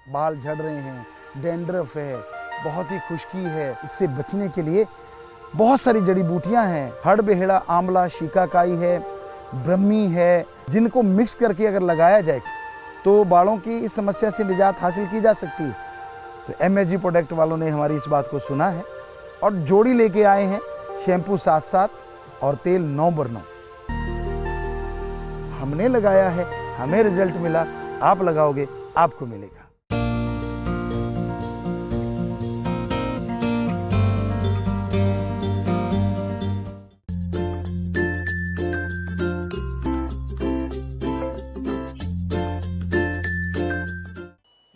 बाल झड़ रहे हैं, डैंड्रफ है, बहुत ही खुश्की है, इससे बचने के लिए बहुत सारी जड़ी बूटियां हैं। हड़बेहड़ा, आंवला, शिकाकाई है, ब्रह्मी है, जिनको मिक्स करके अगर लगाया जाए तो बालों की इस समस्या से निजात हासिल की जा सकती है। तो MSG प्रोडक्ट वालों ने हमारी इस बात को सुना है और जोड़ी लेके आए हैं, शैम्पू 7-7 और तेल 9/9। हमने लगाया है, हमें रिजल्ट मिला, आप लगाओगे आपको मिलेगा।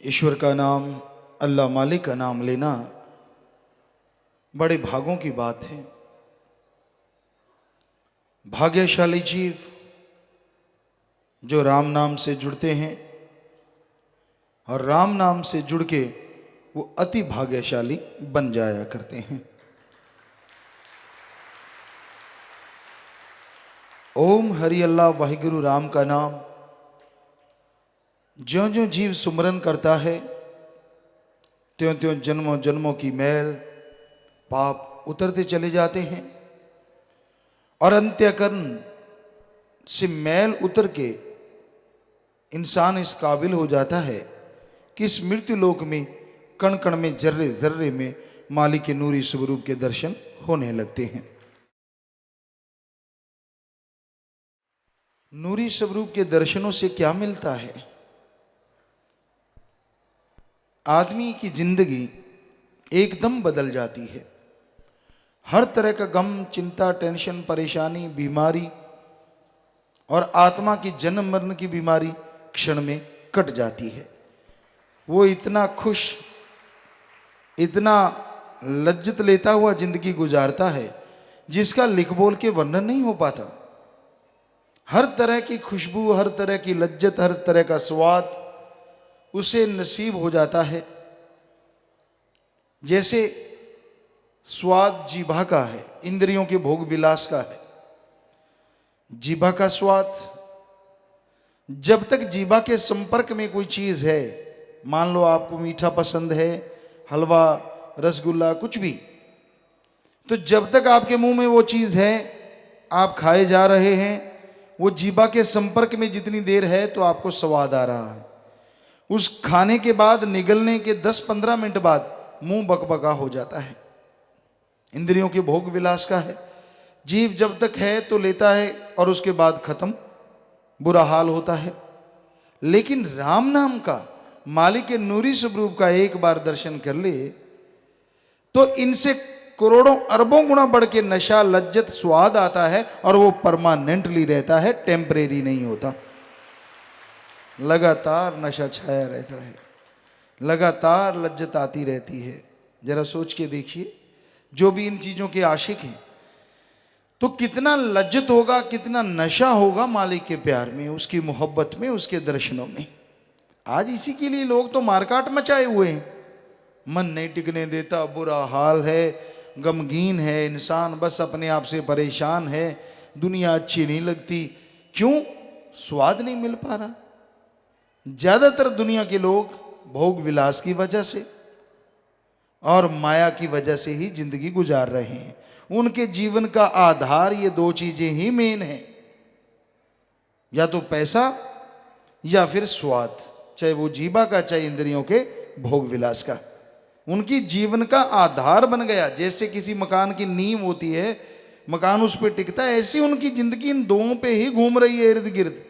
ईश्वर का नाम, अल्लाह मालिक का नाम लेना बड़े भागों की बात है। भाग्यशाली जीव जो राम नाम से जुड़ते हैं और राम नाम से जुड़ के वो अति भाग्यशाली बन जाया करते हैं। ओम हरि अल्लाह वाहिगुरु राम का नाम ज्यों ज्यों जीव सुमरन करता है, त्यों त्यों जन्मों जन्मों की मैल पाप उतरते चले जाते हैं और अंत्यकरण से मैल उतर के इंसान इस काबिल हो जाता है कि इस मृत्यु लोक में कण कण में, जर्रे जर्रे में मालिक के नूरी स्वरूप के दर्शन होने लगते हैं। नूरी स्वरूप के दर्शनों से क्या मिलता है? आदमी की जिंदगी एकदम बदल जाती है। हर तरह का गम, चिंता, टेंशन, परेशानी, बीमारी और आत्मा की जन्म मरण की बीमारी क्षण में कट जाती है। वो इतना खुश, इतना लज्जत लेता हुआ जिंदगी गुजारता है जिसका लिख बोल के वर्णन नहीं हो पाता। हर तरह की खुशबू, हर तरह की लज्जत, हर तरह का स्वाद उसे नसीब हो जाता है। जैसे स्वाद जीभा का है, इंद्रियों के भोग विलास का है। जीभा का स्वाद, जब तक जीभा के संपर्क में कोई चीज है, मान लो आपको मीठा पसंद है, हलवा, रसगुल्ला, कुछ भी, तो जब तक आपके मुंह में वो चीज है, आप खाए जा रहे हैं, वो जीभा के संपर्क में जितनी देर है तो आपको स्वाद आ रहा है। उस खाने के बाद निगलने के 10-15 मिनट बाद मुंह बकबका हो जाता है। इंद्रियों के भोग विलास का है। जीभ जब तक है तो लेता है और उसके बाद खत्म, बुरा हाल होता है। लेकिन राम नाम का, मालिक के नूरी स्वरूप का एक बार दर्शन कर ले तो इनसे करोड़ों अरबों गुना बढ़ के नशा, लज्जत, स्वाद आता है और वो परमानेंटली रहता है, टेम्परेरी नहीं होता। लगातार नशा छाया रहता है, लगातार लज्जत आती रहती है। जरा सोच के देखिए, जो भी इन चीजों के आशिक हैं तो कितना लज्जत होगा, कितना नशा होगा मालिक के प्यार में, उसकी मोहब्बत में, उसके दर्शनों में। आज इसी के लिए लोग तो मारकाट मचाए हुए हैं। मन नहीं टिकने देता, बुरा हाल है, गमगीन है इंसान, बस अपने आप से परेशान है, दुनिया अच्छी नहीं लगती। क्यों? स्वाद नहीं मिल पा रहा। ज्यादातर दुनिया के लोग भोग विलास की वजह से और माया की वजह से ही जिंदगी गुजार रहे हैं। उनके जीवन का आधार ये दो चीजें ही मेन है, या तो पैसा या फिर स्वाद, चाहे वो जीवा का, चाहे इंद्रियों के भोग विलास का। उनकी जीवन का आधार बन गया। जैसे किसी मकान की नींव होती है, मकान उस पर टिकता है, ऐसी उनकी जिंदगी इन दोनों पे ही घूम रही है, इर्द गिर्द।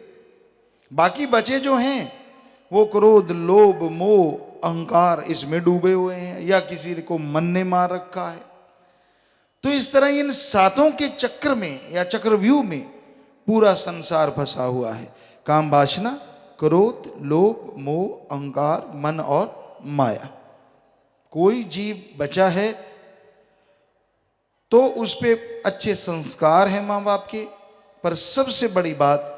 बाकी बचे जो हैं वो क्रोध, लोभ, मोह, अहंकार, इसमें डूबे हुए हैं, या किसी को मन ने मार रखा है। तो इस तरह इन सातों के चक्र में या चक्रव्यूह में पूरा संसार फंसा हुआ है। काम, वासना, क्रोध, लोभ, मोह, अहंकार, मन और माया। कोई जीव बचा है तो उस पे अच्छे संस्कार हैं मां बाप के, पर सबसे बड़ी बात,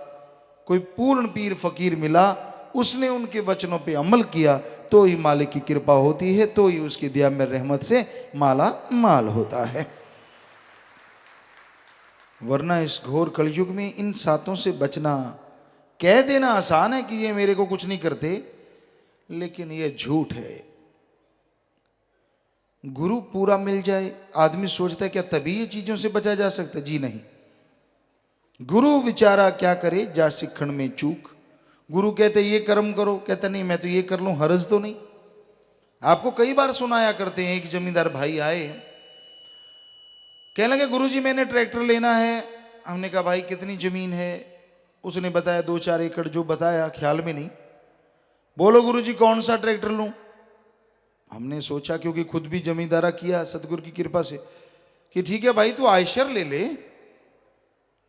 कोई पूर्ण पीर फकीर मिला, उसने उनके वचनों पे अमल किया तो ही मालिक की कृपा होती है, तो ही उसकी दया में रहमत से माला माल होता है। वरना इस घोर कलयुग में इन सातों से बचना, कह देना आसान है कि ये मेरे को कुछ नहीं करते, लेकिन ये झूठ है। गुरु पूरा मिल जाए, आदमी सोचता है क्या तभी ये चीजों से बचा जा सकता है? जी नहीं। गुरु विचारा क्या करे, जा सिखण में चूक। गुरु कहते ये कर्म करो, कहते नहीं मैं तो ये कर लूं, हर्ज तो नहीं। आपको कई बार सुनाया करते हैं, एक जमींदार भाई आए, कहने लगे गुरुजी मैंने ट्रैक्टर लेना है। हमने कहा भाई कितनी जमीन है? उसने बताया 2-4 एकड़, जो बताया ख्याल में नहीं। बोलो गुरुजी कौन सा ट्रैक्टर लूं? हमने सोचा, क्योंकि खुद भी जमींदारा किया सतगुरु की कृपा से, कि ठीक है भाई तू आयशर ले ले,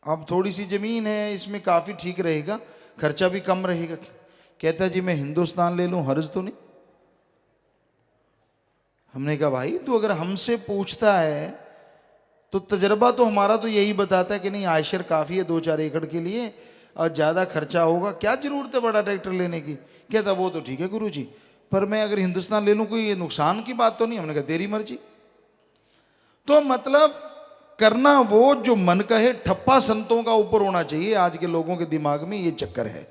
अब थोड़ी सी जमीन है, इसमें काफी ठीक रहेगा, खर्चा भी कम रहेगा। कहता जी मैं हिंदुस्तान ले लूं, हर्ज तो नहीं। हमने कहा भाई तू अगर हमसे पूछता है तो तजर्बा तो हमारा तो यही बताता है कि नहीं आयशर काफी है 2-4 एकड़ के लिए, और ज्यादा खर्चा होगा, क्या जरूरत है बड़ा ट्रैक्टर लेने की। कहता वो तो ठीक है गुरुजी, पर मैं अगर हिंदुस्तान ले लूं कोई ये नुकसान की बात तो नहीं? हमने कहा तेरी मर्जी। तो मतलब करना वो जो मन कहे, ठप्पा संतों का ऊपर होना चाहिए। आज के लोगों के दिमाग में ये चक्कर है,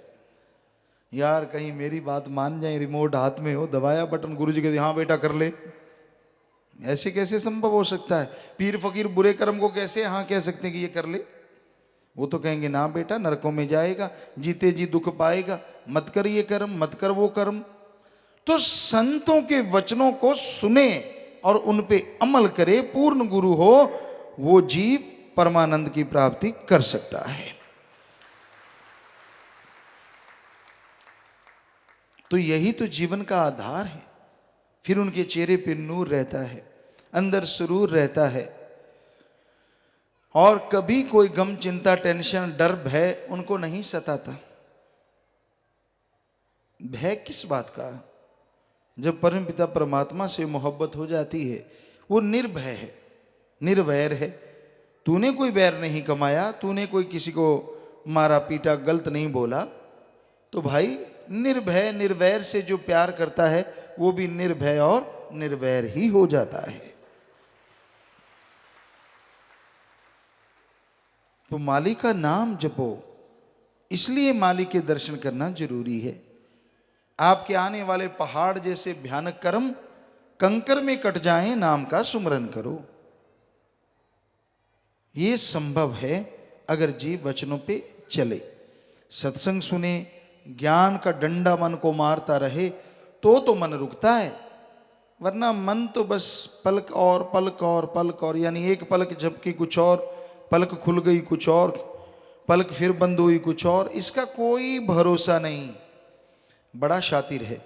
यार कहीं मेरी बात मान जाए, रिमोट हाथ में हो, दबाया बटन, गुरुजी कहते हाँ बेटा कर ले। ऐसे कैसे संभव हो सकता है? पीर फकीर बुरे कर्म को कैसे हाँ कह सकते हैं कि ये कर ले? वो तो कहेंगे ना बेटा नरकों में जाएगा, जीते जी दुख पाएगा, मत कर ये कर्म, मत कर वो कर्म। तो संतों के वचनों को सुने और उन पे अमल करे, पूर्ण गुरु हो, वो जीव परमानंद की प्राप्ति कर सकता है। तो यही तो जीवन का आधार है। फिर उनके चेहरे पे नूर रहता है, अंदर सुरूर रहता है, और कभी कोई गम चिंता टेंशन डर भय उनको नहीं सताता। भय किस बात का? जब परमपिता परमात्मा से मोहब्बत हो जाती है, वो निर्भय है, निर्वैर है। तूने कोई बैर नहीं कमाया, तूने कोई किसी को मारा पीटा गलत नहीं बोला, तो भाई निर्भय निर्वैर से जो प्यार करता है वो भी निर्भय और निर्वैर ही हो जाता है। तो माली का नाम जपो, इसलिए माली के दर्शन करना जरूरी है। आपके आने वाले पहाड़ जैसे भयानक कर्म कंकर में कट जाएं, नाम का सुमरन करो। ये संभव है अगर जीव वचनों पे चले, सत्संग सुने, ज्ञान का डंडा मन को मारता रहे तो मन रुकता है। वरना मन तो बस पलक और पलक और पलक और, यानी एक पलक झपकी कुछ और, पलक खुल गई कुछ और, पलक फिर बंद हुई कुछ और, इसका कोई भरोसा नहीं। बड़ा शातिर है।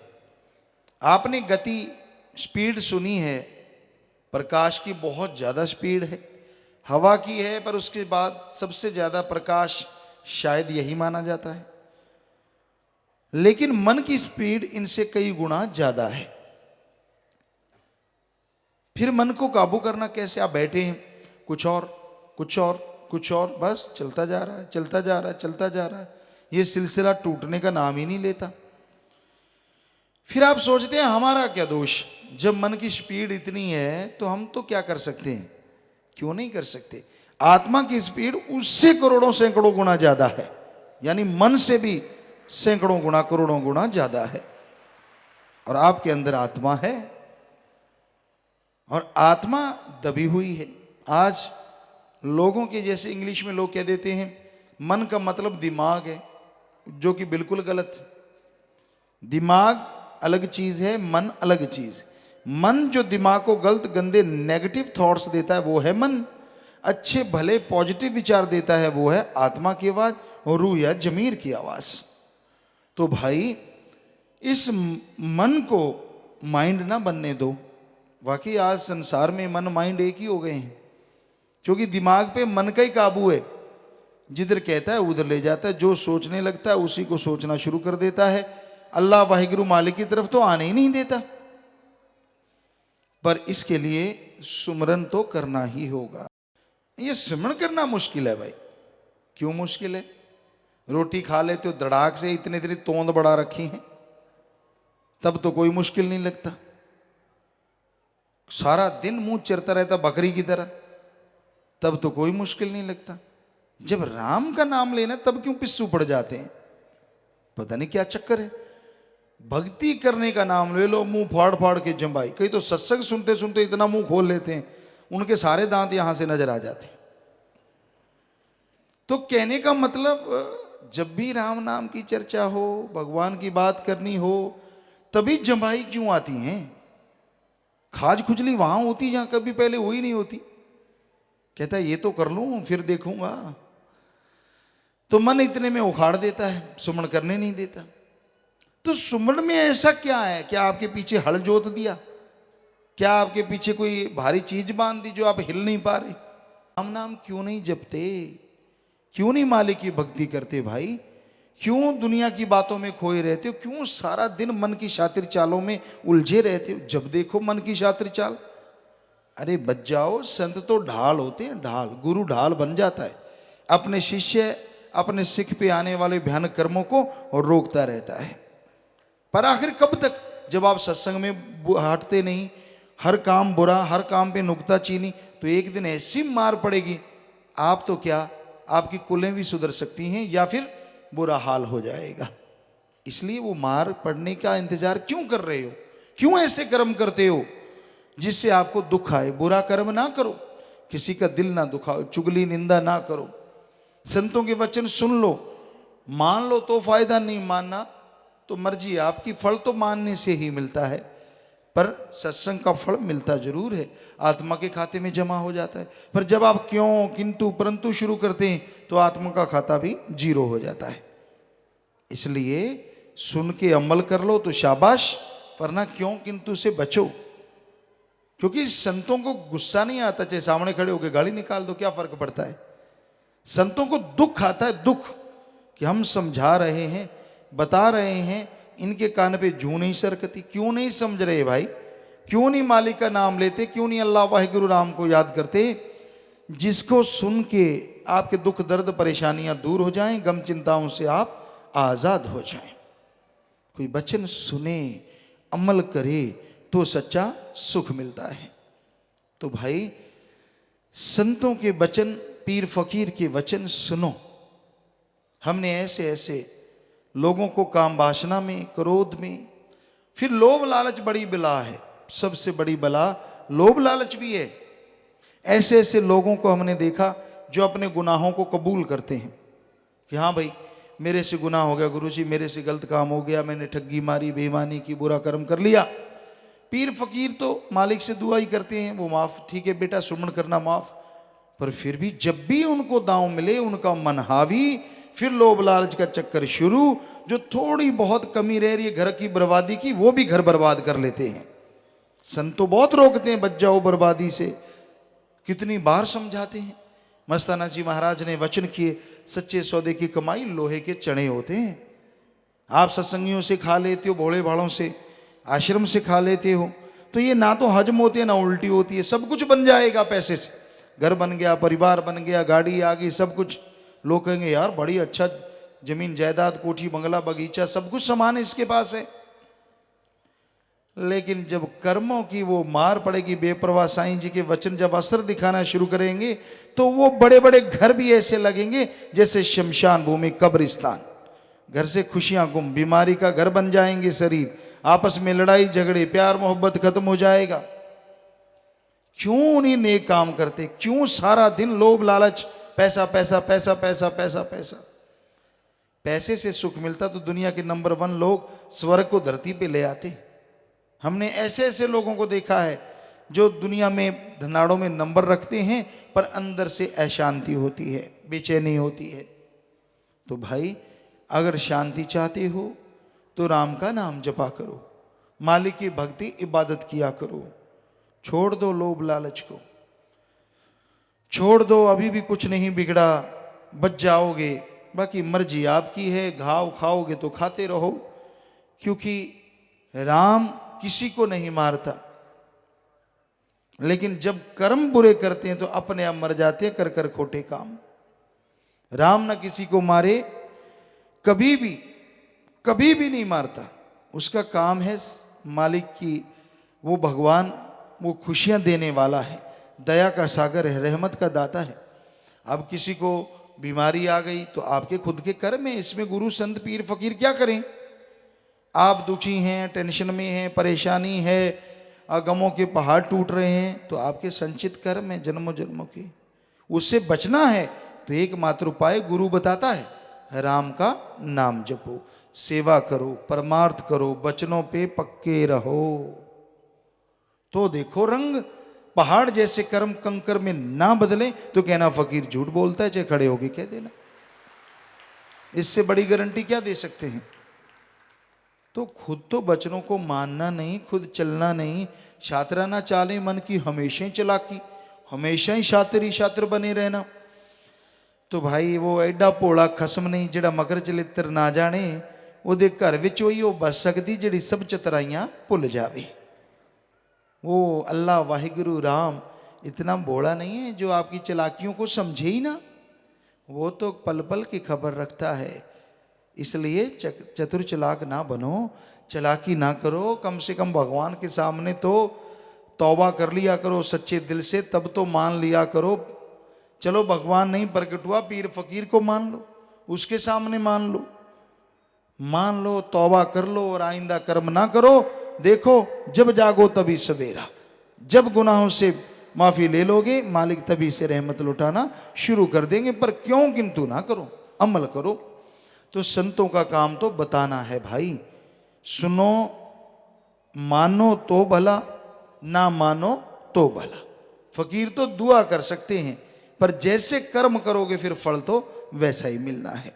आपने गति स्पीड सुनी है, प्रकाश की बहुत ज्यादा स्पीड है, हवा की है, पर उसके बाद सबसे ज्यादा प्रकाश शायद यही माना जाता है। लेकिन मन की स्पीड इनसे कई गुना ज्यादा है। फिर मन को काबू करना कैसे? आप बैठे हैं, कुछ और कुछ और कुछ और, बस चलता जा रहा है, चलता जा रहा है, चलता जा रहा है, ये सिलसिला टूटने का नाम ही नहीं लेता। फिर आप सोचते हैं हमारा क्या दोष? जब मन की स्पीड इतनी है तो हम तो क्या कर सकते हैं? क्यों नहीं कर सकते? आत्मा की स्पीड उससे करोड़ों सैकड़ों गुना ज्यादा है, यानी मन से भी सैकड़ों गुना करोड़ों गुना ज्यादा है। और आपके अंदर आत्मा है, और आत्मा दबी हुई है। आज लोगों के जैसे इंग्लिश में लोग कह देते हैं मन का मतलब दिमाग है, जो कि बिल्कुल गलत। दिमाग अलग चीज है, मन अलग चीज। मन जो दिमाग को गलत गंदे नेगेटिव थॉट्स देता है वो है मन, अच्छे भले पॉजिटिव विचार देता है वो है आत्मा की आवाज और रूह या जमीर की आवाज। तो भाई इस मन को माइंड ना बनने दो। वाकई आज संसार में मन माइंड एक ही हो गए हैं, क्योंकि दिमाग पे मन का ही काबू है। जिधर कहता है उधर ले जाता है, जो सोचने लगता है उसी को सोचना शुरू कर देता है। अल्लाह वाहिगुरु मालिक की तरफ तो आने ही नहीं देता। पर इसके लिए सुमरन तो करना ही होगा। ये सिमरन करना मुश्किल है भाई। क्यों मुश्किल है? रोटी खा लेते हो धड़ाक से, इतने इतनी तोंद बढ़ा रखी है, तब तो कोई मुश्किल नहीं लगता। सारा दिन मुंह चरता रहता बकरी की तरह, तब तो कोई मुश्किल नहीं लगता। जब राम का नाम लेना तब क्यों पिस्सू पड़ जाते हैं? पता नहीं क्या चक्कर है। भक्ति करने का नाम ले लो, मुंह फाड़ फाड़ के जंबाई। कई तो सत्संग सुनते सुनते इतना मुंह खोल लेते हैं, उनके सारे दांत यहां से नजर आ जाते हैं। तो कहने का मतलब, जब भी राम नाम की चर्चा हो, भगवान की बात करनी हो, तभी जंबाई क्यों आती हैं? खाज खुजली वहां होती जहां कभी पहले हुई नहीं होती। कहता है ये तो कर लूं फिर देखूंगा, तो मन इतने में उखाड़ देता है, सुमन करने नहीं देता। तो सुमन में ऐसा क्या है? क्या आपके पीछे हल जोत दिया? क्या आपके पीछे कोई भारी चीज बांध दी जो आप हिल नहीं पा रहे? राम नाम क्यों नहीं जपते? क्यों नहीं मालिक की भक्ति करते भाई? क्यों दुनिया की बातों में खोए रहते हो? क्यों सारा दिन मन की शातिर चालों में उलझे रहते हो? जब देखो मन की शातिर चाल। अरे बच जाओ, संत तो ढाल होते हैं, ढाल। गुरु ढाल बन जाता है, अपने शिष्य अपने सिख पे आने वाले भयानक कर्मों को रोकता रहता है। पर आखिर कब तक? जब आप सत्संग में हटते नहीं, हर काम बुरा, हर काम पे नुक्ता चीनी, तो एक दिन ऐसी मार पड़ेगी, आप तो क्या, आपकी कुलें भी सुधर सकती हैं या फिर बुरा हाल हो जाएगा। इसलिए वो मार पड़ने का इंतजार क्यों कर रहे हो? क्यों ऐसे कर्म करते हो जिससे आपको दुख आए? बुरा कर्म ना करो, किसी का दिल ना दुखाओ, चुगली निंदा ना करो, संतों के वचन सुन लो, मान लो तो फायदा, नहीं मानना तो मर्जी है आपकी। फल तो मानने से ही मिलता है, पर सत्संग का फल मिलता जरूर है, आत्मा के खाते में जमा हो जाता है। पर जब आप क्यों, किंतु, परंतु शुरू करते हैं तो आत्मा का खाता भी जीरो हो जाता है। इसलिए सुन के अमल कर लो तो शाबाश, वरना क्यों किंतु से बचो। क्योंकि संतों को गुस्सा नहीं आता, चाहे सामने खड़े होकर गाली निकाल दो, क्या फर्क पड़ता है? संतों को दुख आता है, दुख कि हम समझा रहे हैं, बता रहे हैं, इनके कान पे जूं नहीं सरकती। क्यों नहीं समझ रहे भाई? क्यों नहीं मालिक का नाम लेते? क्यों नहीं अल्लाह वाहिगुरु राम को याद करते? जिसको सुन के आपके दुख दर्द परेशानियां दूर हो जाएं, गम चिंताओं से आप आजाद हो जाएं। कोई वचन सुने, अमल करे तो सच्चा सुख मिलता है। तो भाई संतों के वचन, पीर फकीर के वचन सुनो। हमने ऐसे ऐसे लोगों को काम वासना में, क्रोध में, फिर लोभ लालच बड़ी बला है, सबसे बड़ी बला लोभ लालच भी है। ऐसे ऐसे लोगों को हमने देखा जो अपने गुनाहों को कबूल करते हैं कि हाँ भाई मेरे से गुनाह हो गया गुरुजी, मेरे से गलत काम हो गया, मैंने ठगी मारी, बेईमानी की, बुरा कर्म कर लिया। पीर फकीर तो मालिक से दुआ ही करते हैं, वो माफ, ठीक है बेटा सुमन करना माफ। पर फिर भी जब भी उनको दांव मिले, उनका मन हावी, फिर लोभ लालच का चक्कर शुरू। जो थोड़ी बहुत कमी रह रही है घर की बर्बादी की, वो भी घर बर्बाद कर लेते हैं। संत तो बहुत रोकते हैं, बच जाओ बर्बादी से, कितनी बार समझाते हैं। मस्ताना जी महाराज ने वचन किए, सच्चे सौदे की कमाई लोहे के चने होते हैं। आप सत्संगियों से खा लेते हो, भोले भालों से, आश्रम से खा लेते हो, तो ये ना तो हजम होती है ना उल्टी होती है। सब कुछ बन जाएगा पैसे से, घर बन गया, परिवार बन गया, गाड़ी आ गई, सब कुछ। लोग कहेंगे यार बड़ी अच्छा जमीन जायदाद, कोठी बंगला बगीचा, सब कुछ सामान इसके पास है। लेकिन जब कर्मों की वो मार पड़ेगी, बेपरवाह साईं जी के वचन जब असर दिखाना शुरू करेंगे, तो वो बड़े बड़े घर भी ऐसे लगेंगे जैसे शमशान भूमि, कब्रिस्तान। घर से खुशियां गुम, बीमारी का घर बन जाएंगे शरीर, आपस में लड़ाई झगड़े, प्यार मोहब्बत खत्म हो जाएगा। क्यों नहीं नेक काम करते? क्यों सारा दिन लोभ लालच, पैसा पैसा पैसा पैसा पैसा पैसा? पैसे से सुख मिलता तो दुनिया के नंबर 1 लोग स्वर्ग को धरती पे ले आते। हमने ऐसे ऐसे लोगों को देखा है जो दुनिया में धनाड़ों में नंबर रखते हैं, पर अंदर से अशांति होती है, बेचैनी होती है। तो भाई अगर शांति चाहते हो तो राम का नाम जपा करो, मालिक की भक्ति इबादत किया करो, छोड़ दो लोभ लालच को, छोड़ दो। अभी भी कुछ नहीं बिगड़ा, बच जाओगे। बाकी मर्जी आपकी है, घाव खाओगे तो खाते रहो, क्योंकि राम किसी को नहीं मारता। लेकिन जब कर्म बुरे करते हैं तो अपने आप मर जाते हैं, कर कर खोटे काम। राम न किसी को मारे, कभी भी नहीं मारता। उसका काम है मालिक की, वो भगवान, वो खुशियां देने वाला है, दया का सागर है, रहमत का दाता है। अब किसी को बीमारी आ गई तो आपके खुद के कर्म है, इसमें गुरु संत पीर फकीर क्या करें? आप दुखी हैं, टेंशन में हैं, परेशानी है, गमों के पहाड़ टूट रहे हैं, तो आपके संचित कर्म है जन्मों जन्मों के, उससे बचना है तो एकमात्र उपाय गुरु बताता है, राम का नाम जपो, सेवा करो, परमार्थ करो, वचनों पे पक्के रहो, तो देखो रंग। पहाड़ जैसे कर्म कंकर में ना बदले तो कहना फकीर झूठ बोलता है, चाहे खड़े होके कह देना, इससे बड़ी गारंटी क्या दे सकते हैं। तो खुद तो वचनों को मानना नहीं, खुद चलना नहीं, शात्रा ना चाले मन की हमेशा ही चलाकी, हमेशा ही शातिर ही शातिर बने रहना। तो भाई वो एडा भोला खसम नहीं ਜਿਹੜਾ मकर चलित्र ना जाने, ਉਹਦੇ घर ਵਿੱਚ ਉਹੀ ਉਹ बस सकती ਜਿਹੜੀ सब चतराइयां भुल जावे। वो अल्लाह वाहिगुरु राम इतना भोला नहीं है जो आपकी चालाकियों को समझे ही ना, वो तो पल पल की खबर रखता है। इसलिए चतुर चालाक ना बनो, चालाकी ना करो, कम से कम भगवान के सामने तो तौबा कर लिया करो सच्चे दिल से, तब तो मान लिया करो। चलो भगवान नहीं प्रकट हुआ, पीर फकीर को मान लो, उसके सामने मान लो, तौबा कर लो और आइंदा कर्म ना करो। देखो जब जागो तभी सवेरा, जब गुनाहों से माफी ले लोगे मालिक तभी से रहमत लुटाना शुरू कर देंगे। पर क्यों किंतु ना करो, अमल करो। तो संतों का काम तो बताना है भाई, सुनो, मानो तो भला, ना मानो तो भला। फकीर तो दुआ कर सकते हैं, पर जैसे कर्म करोगे फिर फल तो वैसा ही मिलना है।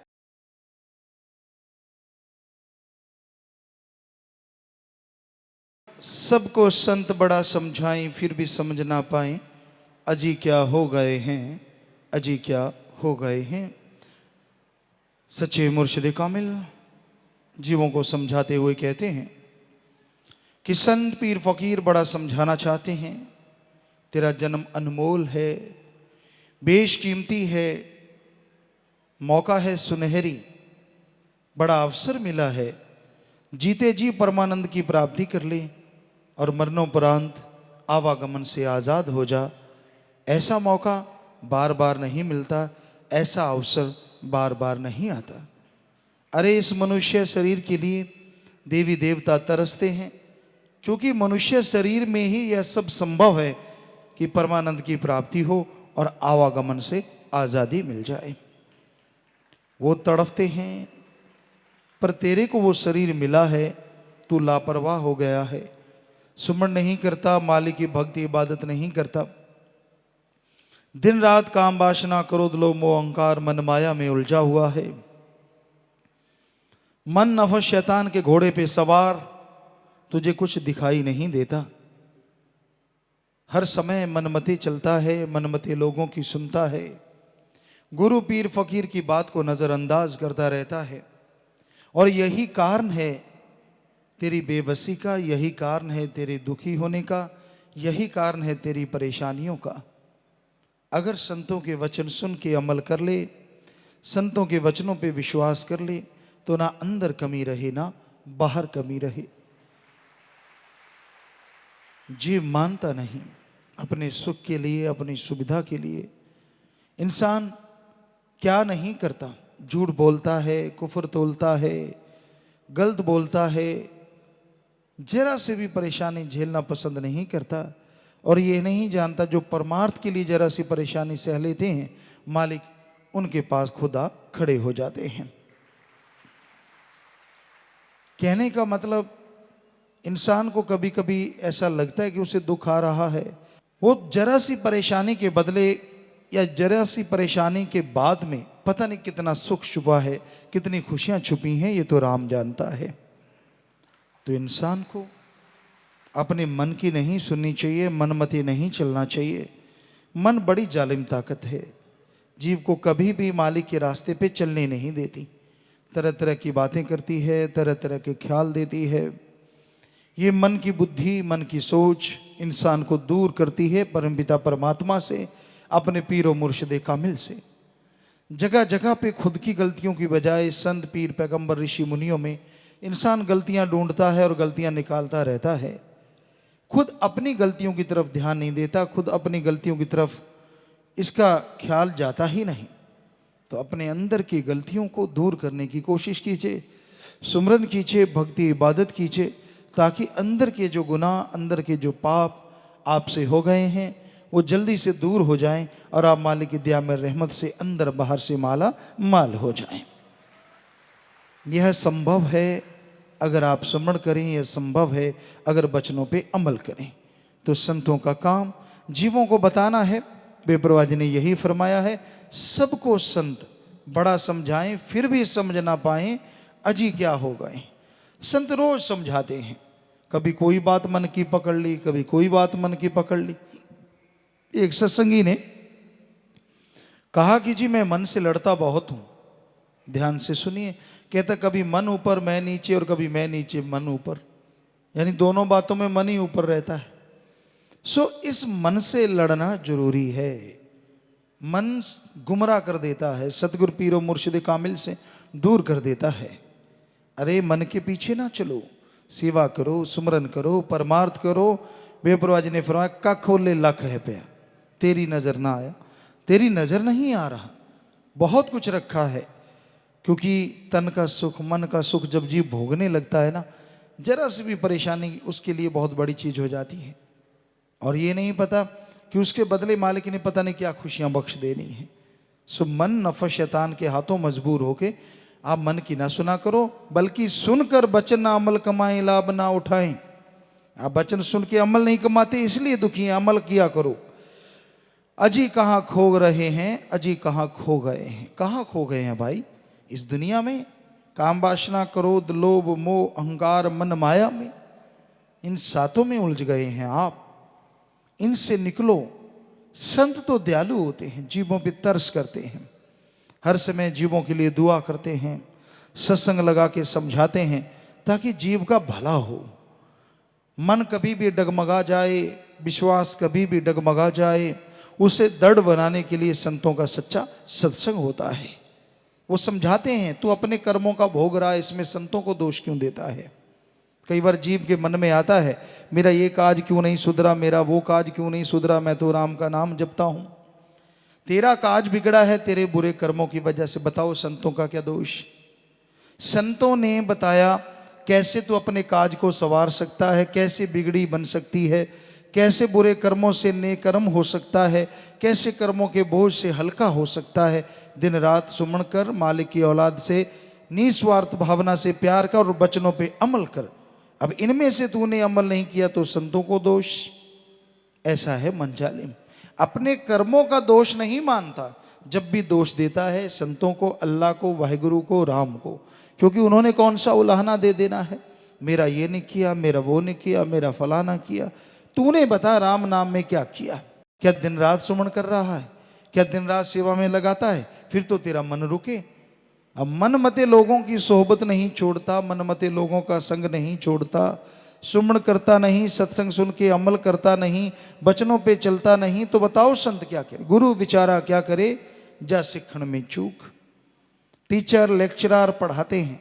सबको संत बड़ा समझाएं फिर भी समझ ना पाए, अजी क्या हो गए हैं, अजी क्या हो गए हैं। सच्चे मुर्शिद कामिल जीवों को समझाते हुए कहते हैं कि संत पीर फकीर बड़ा समझाना चाहते हैं, तेरा जन्म अनमोल है, बेशकीमती है, मौका है सुनहरी, बड़ा अवसर मिला है, जीते जी परमानंद की प्राप्ति कर ले और मरणोपरांत आवागमन से आज़ाद हो जा। ऐसा मौका बार बार नहीं मिलता, ऐसा अवसर बार बार नहीं आता। अरे इस मनुष्य शरीर के लिए देवी देवता तरसते हैं, क्योंकि मनुष्य शरीर में ही यह सब संभव है कि परमानंद की प्राप्ति हो और आवागमन से आज़ादी मिल जाए। वो तड़फते हैं, पर तेरे को वो शरीर मिला है, तू लापरवाह हो गया है, सुमरण नहीं करता, मालिक की भक्ति इबादत नहीं करता, दिन रात काम वासना क्रोध लोभ मोह अहंकार मन माया में उलझा हुआ है। मन नफस शैतान के घोड़े पे सवार, तुझे कुछ दिखाई नहीं देता, हर समय मनमते चलता है, मनमते लोगों की सुनता है, गुरु पीर फकीर की बात को नजरअंदाज करता रहता है। और यही कारण है तेरी बेबसी का, यही कारण है तेरे दुखी होने का, यही कारण है तेरी परेशानियों का। अगर संतों के वचन सुन के अमल कर ले, संतों के वचनों पे विश्वास कर ले, तो ना अंदर कमी रहे ना बाहर कमी रहे। जीव मानता नहीं, अपने सुख के लिए, अपनी सुविधा के लिए इंसान क्या नहीं करता, झूठ बोलता है, कुफर तोलता है, गलत बोलता है, जरा से भी परेशानी झेलना पसंद नहीं करता। और ये नहीं जानता जो परमार्थ के लिए जरा सी परेशानी सह लेते हैं, मालिक उनके पास खुदा खड़े हो जाते हैं। कहने का मतलब, इंसान को कभी कभी ऐसा लगता है कि उसे दुख आ रहा है, वो जरा सी परेशानी के बदले या जरा सी परेशानी के बाद में पता नहीं कितना सुख छुपा है, कितनी खुशियां छुपी हैं, ये तो राम जानता है। तो इंसान को अपने मन की नहीं सुननी चाहिए, मनमती नहीं चलना चाहिए। मन बड़ी जालिम ताकत है, जीव को कभी भी मालिक के रास्ते पे चलने नहीं देती, तरह तरह की बातें करती है, तरह तरह के ख्याल देती है। ये मन की बुद्धि, मन की सोच इंसान को दूर करती है परमपिता परमात्मा से, अपने पीरो मुर्शिद कामिल से। जगह जगह पे खुद की गलतियों की बजाय संत पीर पैगंबर ऋषि मुनियों में इंसान गलतियां ढूंढता है और गलतियां निकालता रहता है, खुद अपनी गलतियों की तरफ ध्यान नहीं देता, खुद अपनी गलतियों की तरफ इसका ख्याल जाता ही नहीं। तो अपने अंदर की गलतियों को दूर करने की कोशिश कीजिए, सुमरन कीजिए, भक्ति इबादत कीजिए, ताकि अंदर के जो गुनाह, अंदर के जो पाप आपसे हो गए हैं वो जल्दी से दूर हो जाएं और आप मालिक की दया में रहमत से अंदर बाहर से माला माल हो जाएं। यह संभव है अगर आप स्मरण करें, यह संभव है अगर वचनों पे अमल करें। तो संतों का काम जीवों को बताना है। बेप्रवाह जी ने यही फरमाया है, सबको संत बड़ा समझाएं फिर भी समझ ना पाएं, अजी क्या हो गए। संत रोज समझाते हैं, कभी कोई बात मन की पकड़ ली, कभी कोई बात मन की पकड़ ली। एक सत्संगी ने कहा कि जी मैं मन से लड़ता बहुत हूं। ध्यान से सुनिए, कहता कभी मन ऊपर मैं नीचे और कभी मैं नीचे मन ऊपर, यानी दोनों बातों में मन ही ऊपर रहता है। इस मन से लड़ना जरूरी है। मन गुमराह कर देता है, सतगुरु पीरो मुर्शिद कामिल से दूर कर देता है। अरे मन के पीछे ना चलो, सेवा करो, सुमरन करो, परमार्थ करो। बेप्रवाह जी ने फरमाया, का खोले लख है पे, तेरी नजर ना आया, तेरी नजर नहीं आ रहा। बहुत कुछ रखा है, क्योंकि तन का सुख, मन का सुख जब जीव भोगने लगता है ना, जरा सी भी परेशानी उसके लिए बहुत बड़ी चीज हो जाती है। और ये नहीं पता कि उसके बदले मालिक ने पता नहीं क्या खुशियां बख्श देनी है। मन नफस शैतान के हाथों मजबूर होके आप मन की ना सुना करो, बल्कि सुनकर वचन ना अमल कमाएं, लाभ ना उठाएं। आप वचन सुन के अमल नहीं कमाते, इसलिए दुखी हैं, अमल किया करो। अजी कहाँ खो रहे हैं, अजी कहाँ खो गए हैं। कहाँ खो गए हैं भाई? इस दुनिया में काम वासना, क्रोध, लोभ, मोह, अहंकार, मन माया में, इन सातों में उलझ गए हैं आप। इनसे निकलो। संत तो दयालु होते हैं, जीवों पे तरस करते हैं, हर समय जीवों के लिए दुआ करते हैं, सत्संग लगा के समझाते हैं ताकि जीव का भला हो। मन कभी भी डगमगा जाए, विश्वास कभी भी डगमगा जाए, उसे दृढ़ बनाने के लिए संतों का सच्चा सत्संग होता है। वो समझाते हैं, तू अपने कर्मों का भोग रहा है, इसमें संतों को दोष क्यों देता है। कई बार जीव के मन में आता है, मेरा ये काज क्यों नहीं सुधरा, मेरा वो काज क्यों नहीं सुधरा, मैं तो राम का नाम जपता हूं। तेरा काज बिगड़ा है तेरे बुरे कर्मों की वजह से। बताओ संतों का क्या दोष। संतों ने बताया कैसे तू अपने काज को संवार सकता है, कैसे बिगड़ी बन सकती है, कैसे बुरे कर्मों से नेक कर्म हो सकता है, कैसे कर्मों के बोझ से हल्का हो सकता है। दिन रात सुमन कर, मालिक की औलाद से निस्वार्थ भावना से प्यार कर और वचनों पे अमल कर। अब इनमें से तूने अमल नहीं किया तो संतों को दोष। ऐसा है मन जालिम, अपने कर्मों का दोष नहीं मानता, जब भी दोष देता है संतों को, अल्लाह को, वाहिगुरु को, राम को। क्योंकि उन्होंने कौन सा उलाहना दे देना है, मेरा ये नहीं किया, मेरा वो नहीं किया, मेरा फलाना किया। तूने बता राम नाम में क्या किया? क्या दिन रात सुमन कर रहा है? क्या दिन रात सेवा में लगाता है? फिर तो तेरा मन रुके। अब मन मते लोगों की सोहबत नहीं छोड़ता, मन मते लोगों का संग नहीं छोड़ता, सुमन करता नहीं, सत्संग सुन के अमल करता नहीं, वचनों पे चलता नहीं, तो बताओ संत क्या करे? गुरु विचारा क्या करे, जा सिखण में चूक। टीचर लेक्चरर पढ़ाते हैं,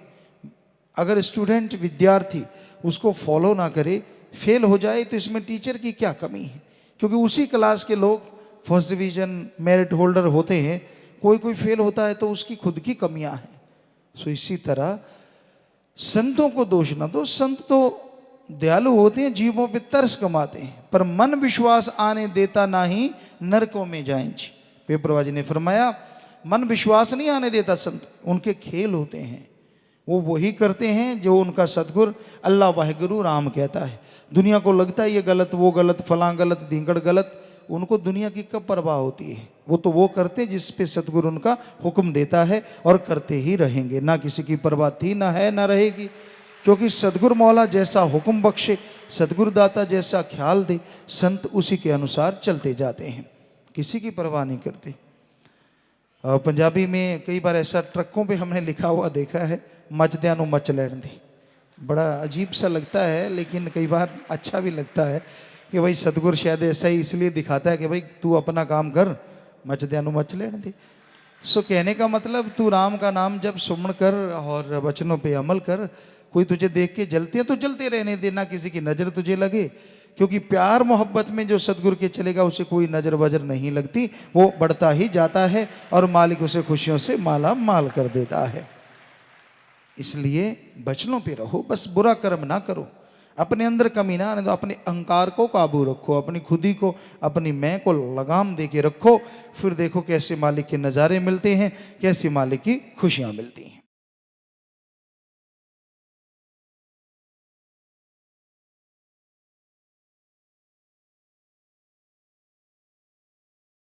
अगर स्टूडेंट विद्यार्थी उसको फॉलो ना करे, फेल हो जाए, तो इसमें टीचर की क्या कमी है? क्योंकि उसी क्लास के लोग फर्स्ट डिवीजन मेरिट होल्डर होते हैं, कोई कोई फेल होता है तो उसकी खुद की कमियां हैं। सो इसी तरह संतों को दोष ना दो। संत तो दयालु होते हैं, जीवों पे तरस कमाते हैं, पर मन विश्वास आने देता ना ही नरकों में जाएं। बेप्रवाह जी ने फरमाया, मन विश्वास नहीं आने देता संत, उनके खेल होते हैं। वो वही करते हैं जो उनका सतगुरु अल्लाह वाहिगुरु राम कहता है। दुनिया को लगता है ये गलत, वो गलत, फलां गलत, ढींगड़ गलत, उनको दुनिया की कब परवाह होती है? वो तो वो करते जिस पे सतगुरु उनका हुक्म देता है, और करते ही रहेंगे। ना किसी की परवाह थी, ना है, ना रहेगी। क्योंकि सतगुरु मौला जैसा हुक्म बख्शे, सतगुरु दाता जैसा ख्याल दे, संत उसी के अनुसार चलते जाते हैं, किसी की परवाह नहीं करते। पंजाबी में कई बार ऐसा ट्रकों पे हमने लिखा हुआ देखा है, मचद्या नु मच लैण दी। बड़ा अजीब सा लगता है, लेकिन कई बार अच्छा भी लगता है कि भाई सतगुरु शायद ऐसा ही इसलिए दिखाता है कि भाई तू अपना काम कर, मचद्या नु मच लैण दी। सो कहने का मतलब, तू राम का नाम जब सुमन कर और वचनों पे अमल कर। कोई तुझे देख के जलते हैं तो जलते रहने देना, किसी की नज़र तुझे लगे, क्योंकि प्यार मोहब्बत में जो सतगुरु के चलेगा उसे कोई नज़र वजर नहीं लगती, वो बढ़ता ही जाता है और मालिक उसे खुशियों से माला माल कर देता है। इसलिए वचनों पे रहो, बस बुरा कर्म ना करो, अपने अंदर कमी ना आने दो, अपने अहंकार को काबू रखो, अपनी खुदी को, अपनी मैं को लगाम दे के रखो। फिर देखो कैसे मालिक के नज़ारे मिलते हैं, कैसे मालिक की खुशियाँ मिलती हैं।